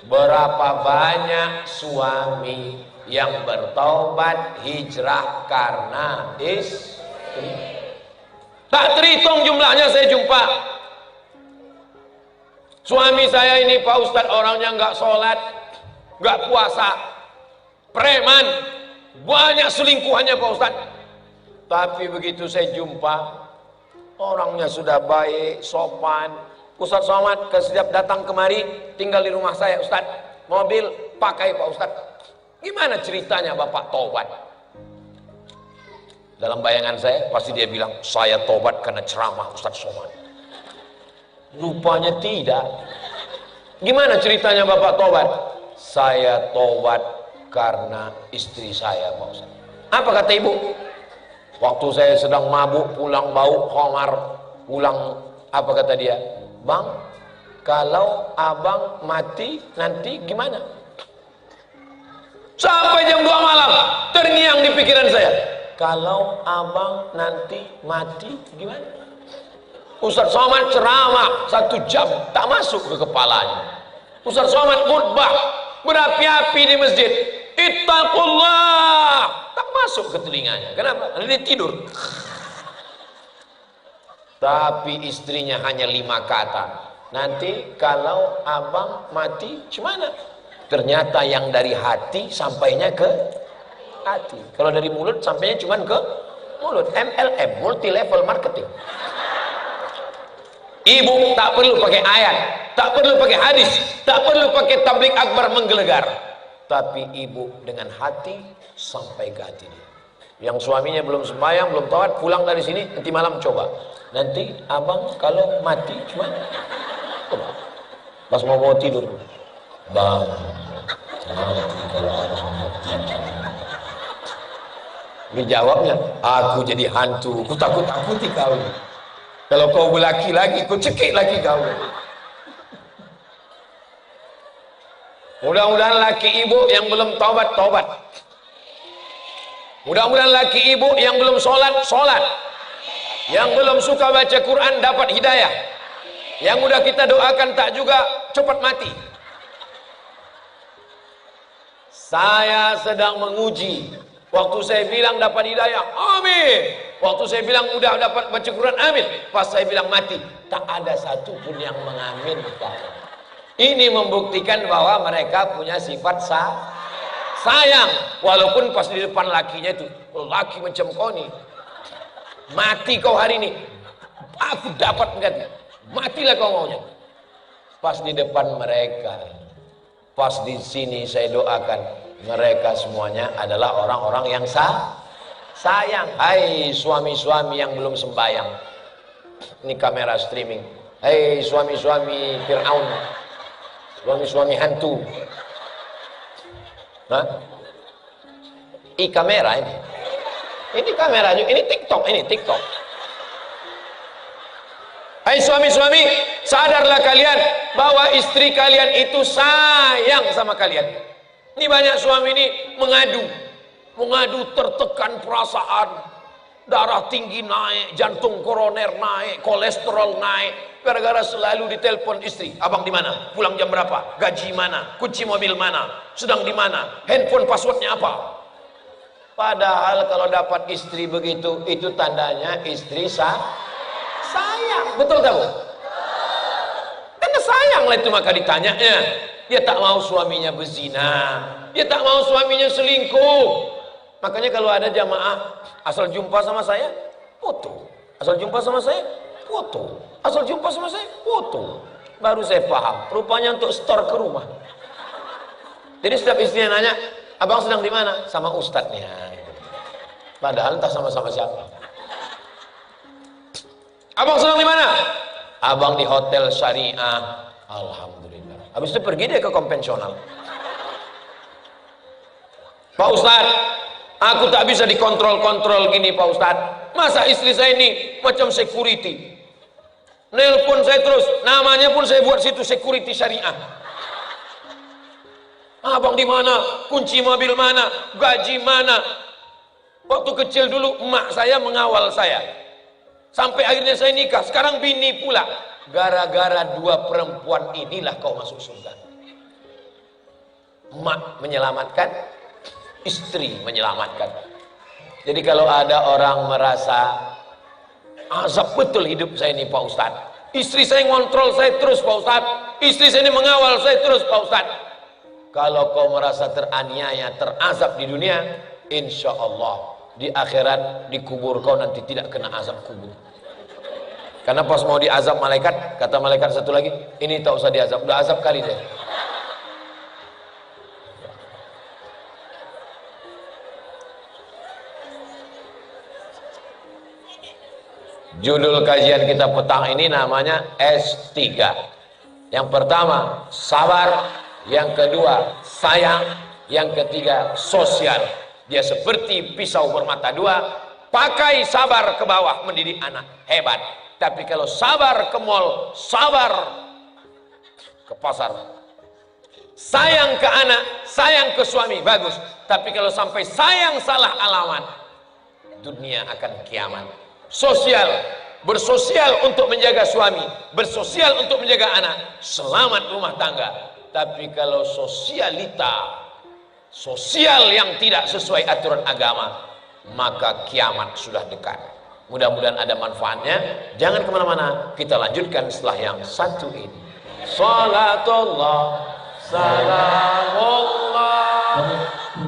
berapa banyak suami yang bertaubat hijrah karena istri? Tak terhitung jumlahnya. Saya jumpa suami saya ini, Pak Ustadz, orangnya nggak sholat, nggak puasa, preman, banyak selingkuhannya Pak Ustadz. Tapi begitu saya jumpa, orangnya sudah baik, sopan. Ustadz Somad setiap datang kemari, tinggal di rumah saya, Ustadz, mobil pakai Pak Ustadz. Gimana ceritanya Bapak tobat? Dalam bayangan saya pasti dia bilang, saya tobat karena ceramah Ustadz Somad. Rupanya tidak. Gimana ceritanya Bapak tobat? Saya tobat karena istri saya Pak Ustadz. Apa kata ibu? Waktu saya sedang mabuk, pulang bau khamar, pulang, apa kata dia? Bang, kalau abang mati nanti gimana? Sampai jam 2 malam terngiang di pikiran saya, kalau abang nanti mati gimana? Ustadz Somad ceramah 1 jam tak masuk ke kepalanya. Ustadz Somad khutbah berapi-api di masjid, ittaqullah, tak masuk ke telinganya. Kenapa? Karena dia tidur. Tapi istrinya hanya 5 kata, nanti kalau abang mati gimana? Ternyata yang dari hati sampainya ke hati. Kalau dari mulut sampainya cuma ke mulut. MLM, multi level marketing. Ibu tak perlu pakai ayat, tak perlu pakai hadis, tak perlu pakai tablik akbar menggelegar, tapi ibu dengan hati sampai ke hati dia. Yang suaminya belum sembahyang, belum tawat, pulang dari sini, nanti malam coba. Nanti abang kalau mati cuma pas mau tidur, bang, nanti kalau abang mati, dijawabnya, aku jadi hantu, ku takut-takuti kau. Kalau kau berlaki lagi, ku cekik lagi kau. Mudah-mudahan laki ibu yang belum taubat, taubat. Mudah-mudahan laki ibu yang belum sholat, sholat. Yang belum suka baca Quran dapat hidayah. Yang udah kita doakan tak juga cepat mati. Saya sedang menguji. Waktu saya bilang dapat hidayah, amin. Waktu saya bilang udah dapat baca Quran, amin. Pas saya bilang mati, tak ada satupun yang mengaminkan. Ini membuktikan bahwa mereka punya sifat sayang. Walaupun pas di depan lakinya itu, laki macam kau nih, mati kau hari ini, aku dapat ganti. Matilah kau maunya. Pas di depan mereka, pas di sini saya doakan, mereka semuanya adalah orang-orang yang sayang. Hai suami-suami yang belum sembahyang, ini kamera streaming. Hai suami-suami Fir'aun, suami-suami hantu. Nah, kamera ini kamera juga, ini TikTok. Hai suami-suami, sadarlah kalian bahwa istri kalian itu sayang sama kalian. Ini banyak suami ini mengadu tertekan perasaan, darah tinggi naik, jantung koroner naik, kolesterol naik, gara-gara selalu ditelepon istri. Abang di mana? Pulang jam berapa? Gaji mana? Kunci mobil mana? Sedang di mana? Handphone passwordnya apa? Padahal kalau dapat istri begitu, itu tandanya istri sayang. Betul tak, Bu? Karena sayang lah itu, maka ditanyanya. Dia tak mau suaminya berzina, dia tak mau suaminya selingkuh. Makanya kalau ada jamaah asal jumpa sama saya, foto. Asal jumpa sama saya, foto. Asal jumpa sama saya, foto. Baru saya paham, rupanya untuk store ke rumah. Jadi setiap istrinya nanya, abang sedang di mana? Sama ustadznya. Padahal entah sama-sama siapa. Abang sedang di mana? Abang di hotel syariah. Alhamdulillah. Habis itu pergi dia ke konvensional. Pak Ustadz, aku tak bisa dikontrol-kontrol gini Pak Ustadz. Masa istri saya ini macam security, nelpon saya terus, namanya pun saya buat situ security syariah. Abang di mana? Kunci mobil mana? Gaji mana? Waktu kecil dulu emak saya mengawal saya sampai akhirnya saya nikah. Sekarang bini pula. Gara-gara dua perempuan inilah kau masuk surga. Emak menyelamatkan, istri menyelamatkan. Jadi kalau ada orang merasa azab betul hidup saya ini Pak Ustadz, istri saya ngontrol saya terus Pak Ustadz, istri saya ini mengawal saya terus Pak Ustadz. Kalau kau merasa teraniaya, terazab di dunia, insya Allah di akhirat dikubur kau nanti tidak kena azab kubur. Karena pas mau diazab malaikat, kata malaikat satu lagi, ini tak usah diazab, udah azab kali deh. Judul kajian kita petang ini namanya S3. Yang pertama, sabar. Yang kedua, sayang. Yang ketiga, sosial. Dia seperti pisau bermata dua, pakai sabar ke bawah mendidik anak, hebat. Tapi kalau sabar ke mall, sabar ke pasar, sayang ke anak, sayang ke suami, bagus. Tapi kalau sampai sayang salah alamat, dunia akan kiamat. Sosial, bersosial untuk menjaga suami, bersosial untuk menjaga anak, selamat rumah tangga. Tapi kalau sosialita, sosial yang tidak sesuai aturan agama, maka kiamat sudah dekat. Mudah-mudahan ada manfaatnya. Jangan kemana-mana, kita lanjutkan setelah yang satu ini. Salatullah, salamullah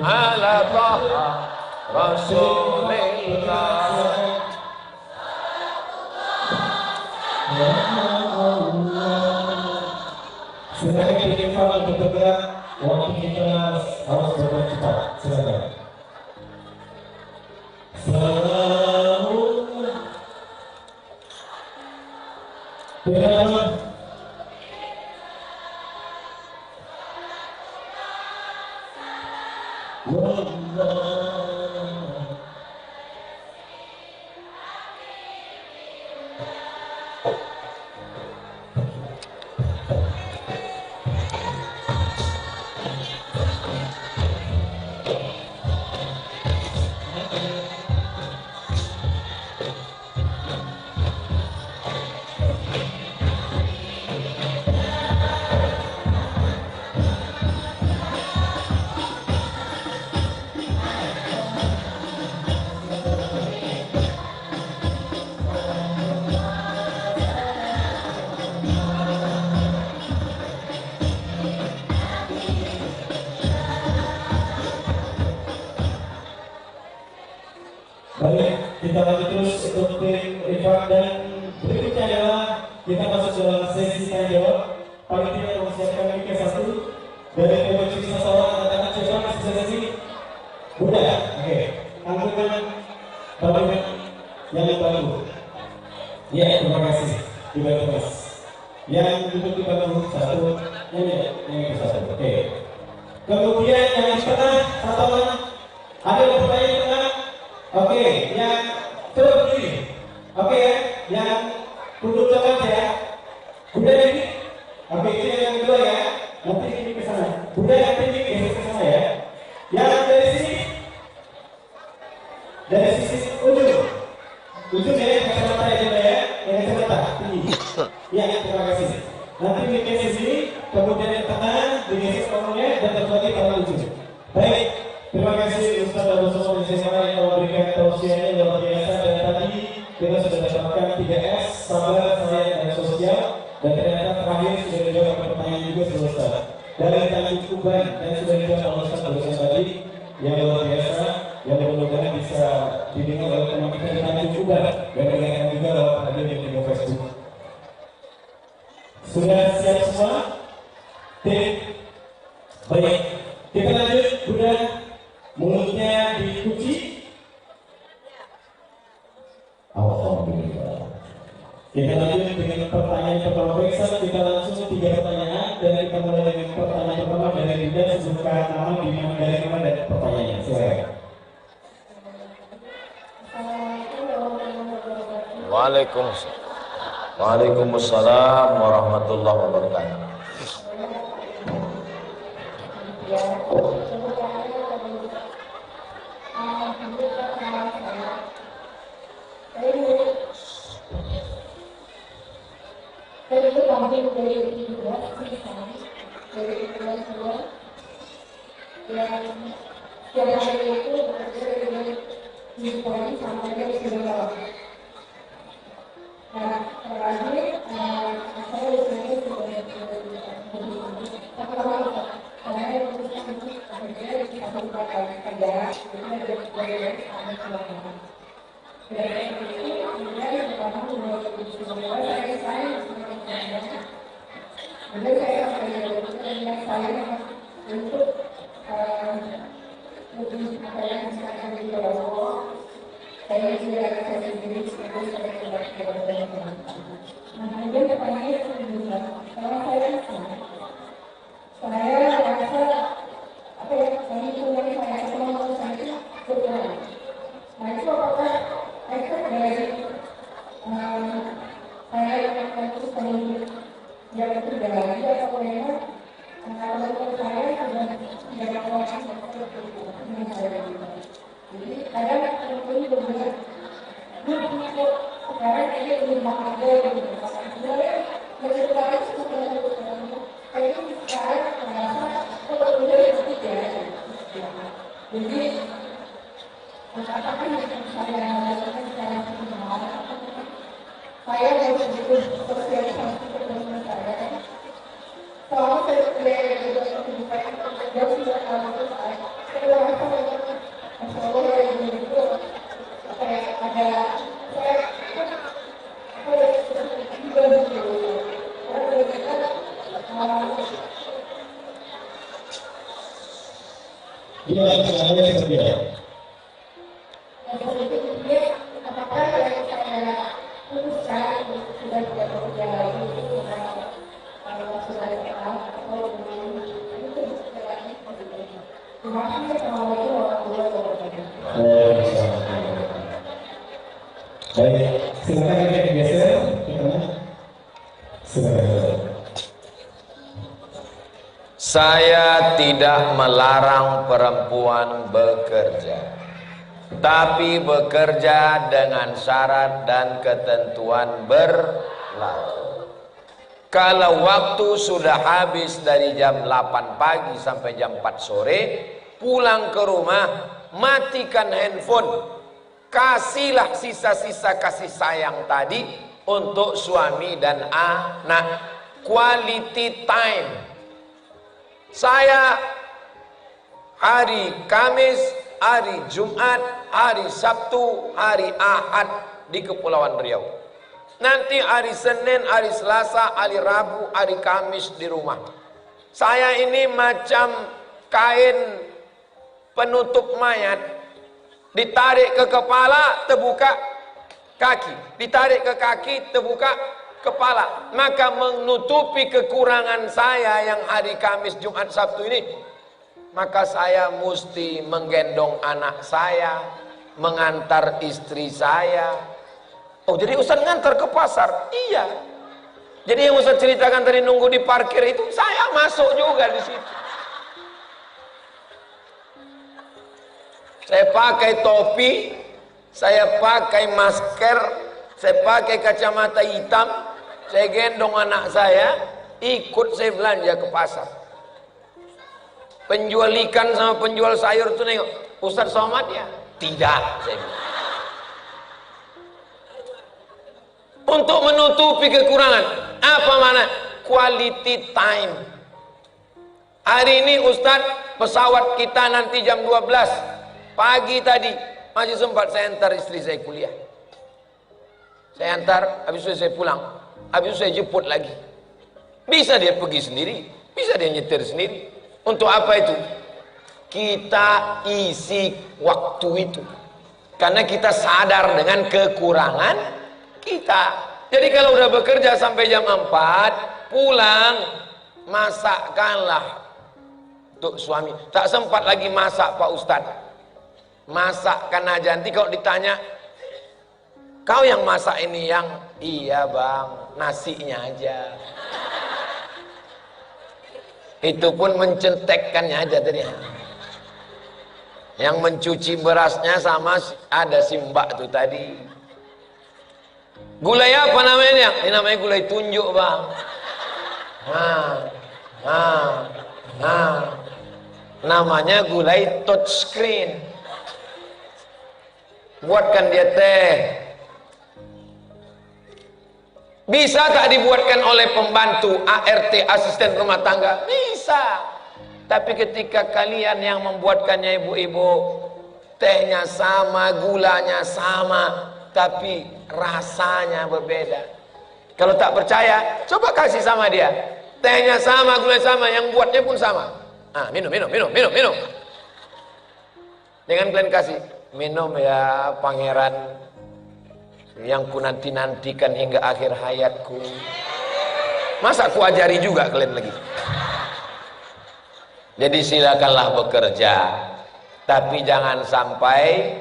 ala taha rasulillah. Sudah kita untuk bergerak, waktu kita harus bergerak cepat. Silakan. Baik, kita lanjut terus untuk tim Rifat dan berikutnya adalah kita masuk dalam sesi tanya jawab. Paling tidak mempersiapkan mic satu dari Kementerian Siswa seorang katakan siapa masih sesi Bunda. Oke, angkutan Bapak yang baru. Ya, terima kasih. Dibantu Mas. Yang duduk di bangku satu, yang satu. Oke. Kemudian yang di tengah satu orang ada yang bertanya di tengah. Oke, yang berdiri. Oke, yang tunduk belakang ya. Bunda ini. Oke, ini yang kedua ya. Nanti ini ke sana. Bunda nanti ini geser ke sana ya. Yang dari sini. Dari sisi ujung. Ujung ya, kacamata ya juga ya, yang kacamata tinggi. Ya, terima kasih. Nanti digeser sini, kemudian yang tengah digeser kolomnya dan terbagi pada ujung. Baik, terima kasih Ustaz dan semua SMA yang memberikan tausiahnya yang luar biasa, dan tadi kita sudah dapatkan 3S, sabar, sayang, dan sosial, dan ternyata terakhir sudah dijawab pertanyaan juga Ustaz. Dari Tanjung Uban dan sudah dijawab oleh Ustaz barusan tadi yang luar biasa, yang mudah-mudahan bisa didengar oleh teman kita di Tanjung Uban dan didengarkan juga lewat radio dan juga Facebook. Sudah siap semua? Tim? Baik, kita lanjut. Sudah mulutnya dikunci. Alhamdulillah. Kita lanjut dengan pertanyaan pertama. Baik, kita langsung 3 pertanyaan dan kita mulai dengan pertanyaan pertama dari Dinda. Sebutkan nama, di mana, dari mana, dan pertanyaannya. Silakan. Waalaikumsalam warahmatullahi wabarakatuh. Saya tidak melarang perempuan bekerja, tapi bekerja dengan syarat dan ketentuan berlaku. Kalau waktu sudah habis dari jam 8 pagi sampai jam 4 sore, pulang ke rumah, matikan handphone, kasihlah sisa-sisa kasih sayang tadi untuk suami dan anak. Quality time. Saya hari Kamis, hari Jumat, hari Sabtu, hari Ahad di Kepulauan Riau. Nanti hari Senin, hari Selasa, hari Rabu, hari Kamis di rumah. Saya ini macam kain penutup mayat, ditarik ke kepala, terbuka kaki, ditarik ke kaki, terbuka kepala. Maka menutupi kekurangan saya yang hari Kamis, Jumat, Sabtu ini, maka saya mesti menggendong anak saya, mengantar istri saya. Oh, jadi Ustaz ngantar ke pasar? Iya. Jadi yang Ustaz ceritakan tadi nunggu di parkir itu, saya masuk juga di situ. Saya pakai topi, Saya pakai masker, saya pakai kacamata hitam, saya gendong anak saya, ikut saya belanja ke pasar. Penjual ikan sama penjual sayur tuh nengok, Ustadz Somad ya? Tidak, saya bilang. Untuk menutupi kekurangan, apa mana? Quality time. Hari ini Ustadz, pesawat kita nanti jam 12 pagi tadi, masih sempat saya antar istri saya kuliah. Saya antar, habis itu saya pulang, habis itu saya jemput lagi. Bisa dia pergi sendiri, bisa dia nyetir sendiri. Untuk apa itu? Kita isi waktu itu, karena kita sadar dengan kekurangan kita. Jadi kalau udah bekerja sampai jam 4 pulang, masakkanlah untuk suami. Tak sempat lagi masak Pak Ustadz, masakkan aja. Nanti kalau ditanya, kau yang masak ini? Yang iya bang, nasinya aja. Itu pun mencetekkannya aja tadi. Yang mencuci berasnya sama ada si mbak tuh tadi. Gulai apa namanya? Ini namanya gulai tunjuk bang. Namanya gulai touchscreen. Buatkan dia teh. Bisa tak dibuatkan oleh pembantu, ART, asisten rumah tangga? Bisa. Tapi ketika kalian yang membuatkannya ibu-ibu, tehnya sama, gulanya sama, tapi rasanya berbeda. Kalau tak percaya, coba kasih sama dia. Tehnya sama, gulanya sama, yang buatnya pun sama. Minum. Jangan kalian kasih, minum ya pangeran, yang ku nanti-nantikan hingga akhir hayatku. Masa ku ajari juga kalian lagi? Jadi silakanlah bekerja, tapi jangan sampai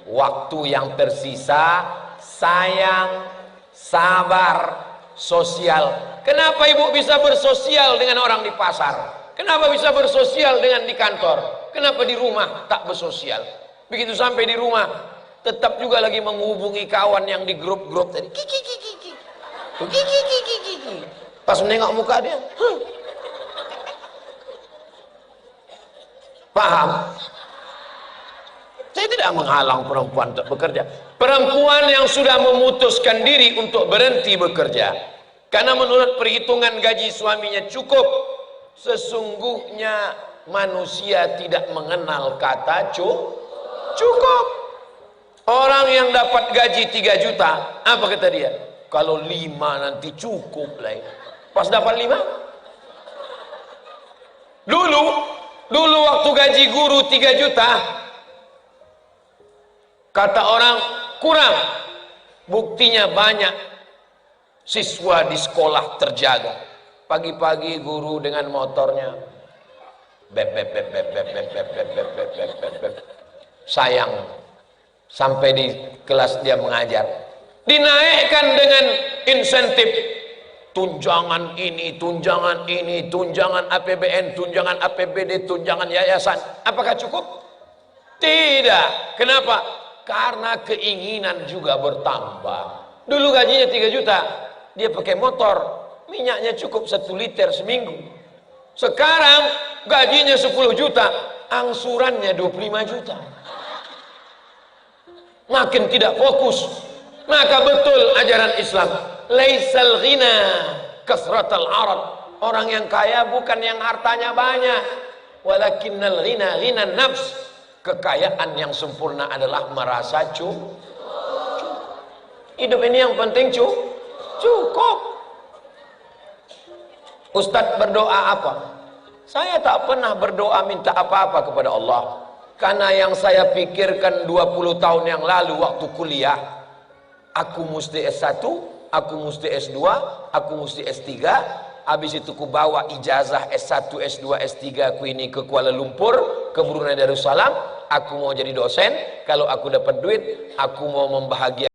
waktu yang tersisa sayang, sabar, sosial. Kenapa ibu bisa bersosial dengan orang di pasar? Kenapa bisa bersosial dengan di kantor? Kenapa di rumah tak bersosial? Begitu sampai di rumah tetap juga lagi menghubungi kawan yang di grup-grup tadi. Kiki. Pas menengok muka dia, paham? Saya tidak menghalang perempuan untuk bekerja. Perempuan yang sudah memutuskan diri untuk berhenti bekerja karena menurut perhitungan gaji suaminya cukup, sesungguhnya manusia tidak mengenal kata cukup. Orang yang dapat gaji 3 juta, apa kata dia? Kalau 5 nanti cukup lah. Pas dapat 5? Dulu waktu gaji guru 3 juta, kata orang kurang. Buktinya banyak siswa di sekolah terjaga. Pagi-pagi guru dengan motornya bep. Sayang. Sampai di kelas dia mengajar, dinaikkan dengan insentif, tunjangan ini, tunjangan APBN, tunjangan APBD, tunjangan yayasan. Apakah cukup? Tidak. Kenapa? Karena keinginan juga bertambah. Dulu gajinya 3 juta, dia pakai motor, minyaknya cukup 1 liter seminggu. Sekarang gajinya 10 juta, angsurannya 25 juta. Makin tidak fokus. Maka betul ajaran Islam, laisal ghina kasratal arad. Orang yang kaya bukan yang hartanya banyak, walakinnal ghina ghinan nafs. Kekayaan yang sempurna adalah merasa cukup. Hidup ini yang penting cukup. Ustadz berdoa apa? Saya tak pernah berdoa minta apa-apa kepada Allah. Karena yang saya pikirkan 20 tahun yang lalu waktu kuliah, aku mesti S1, aku mesti S2, aku mesti S3, habis itu ku bawa ijazah S1, S2, S3 aku ini ke Kuala Lumpur, ke Brunei Darussalam, aku mau jadi dosen, kalau aku dapat duit, aku mau membahagiakan